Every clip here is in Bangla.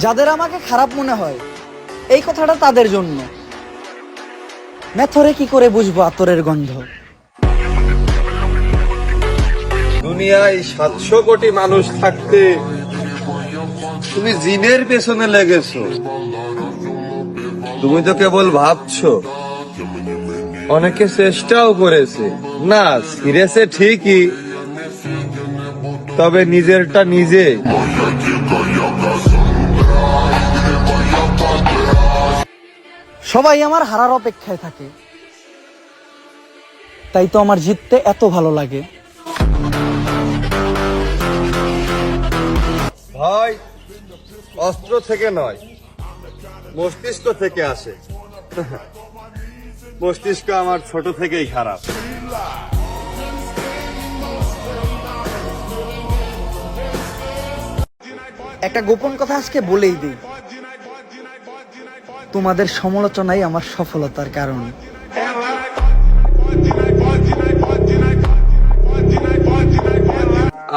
যাদের আমাকে খারাপ মনে হয় এই কথাটা তাদের জন্য। মেথরে কি করে বুঝবো আতরের গন্ধ? দুনিয়ায় 700 কোটি মানুষ থাকতে তুমি জিনের পেছনে লেগেছো। তুমি তো কেবল ভাবছো। অনেকে চেষ্টাও করেছে, না ছিঁড়েছে ঠিকই, তবে নিজেরটা নিজে। সবাই আমার হারার অপেক্ষায় থাকে, তাই তো আমার জিততে এত ভালো লাগে। ভয় অস্ত্র থেকে নয়, মস্তিষ্ক থেকে আসে। মস্তিষ্ক আমার ছোট থেকেই খারাপ। একটা গোপন কথা আজকে বলেই দিই, তোমাদের সমালোচনাই আমার সফলতার কারণ।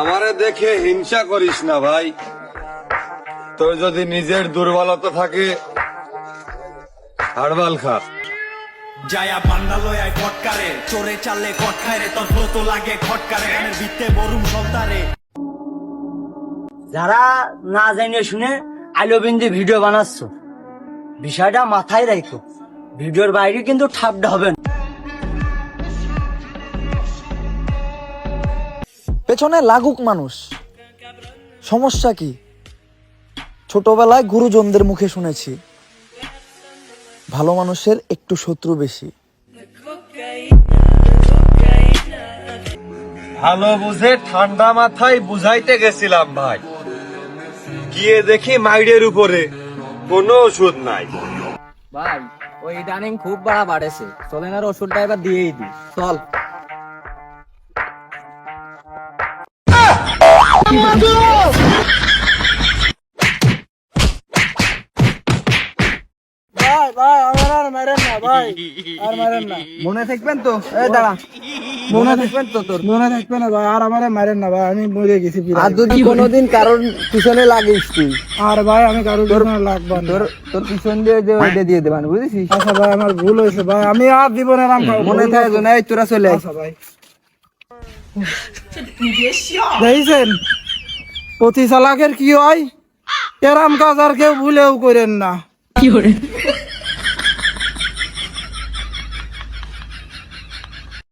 আমারে দেখে হিংসা করিস না ভাই। তোর যদি নিজের দুর্বলতা থাকে, হাড়বাল খা। জায়া বান্দালয় কটকারে চোরে চালে কটকারে তোর ব্রত লাগে খটকারে গানের ভিত্তে বরুম সন্তারে। যারা না জানিয়ে শুনে আলোবিন্দু ভিডিও বানাচ্ছ, বিষয়টা মাথায় রাখো। ভিডিওর বাইরে কিন্তু ঠাপটা হবে না। পেছনে লাগুক মানুষ, সমস্যা কি? ছোটবেলায় গুরুজনদের মুখে শুনেছি ভালো মানুষের একটু শত্রু বেশি। ভালো বুঝে ঠান্ডা মাথায় বুঝাইতে গেছিলাম ভাই, গিয়ে দেখি মাইডের উপরে কোনো ওষুধ নাই। ভাই ওই ইদানিং খুব বাড়া বাড়েছে, চলেন আর ওষুধটা এবার দিয়েই দি। চল। ভাই ভাই আমার আর মারেন না ভাই, আর মারেন না। মনে থাকবেন তো? এই দাঁড়া, মনে থাকবেন তো? তোর মনে থাকবে না ভাই, আর আমারে মারেন না ভাই, আমি মরে গেছি। আর যদি কোনোদিন কারোর পিছনে লাগিস তুই, আর ভাই আমি কারোর পিছনে লাগবো না। তোর পিছন দিয়ে ওইটা দিয়ে দেবান, বুঝেছিস? আচ্ছা ভাই আমার ভুল হয়েছে ভাই, আমি আর জীবনে নাম খাবো। মনে থাকবে না, এই তোরা চলে আয়। আচ্ছা ভাই, দেখছেন অতি চালাকের কি হয়? এরম কাজ আর কেউ ভুলেও করেন না।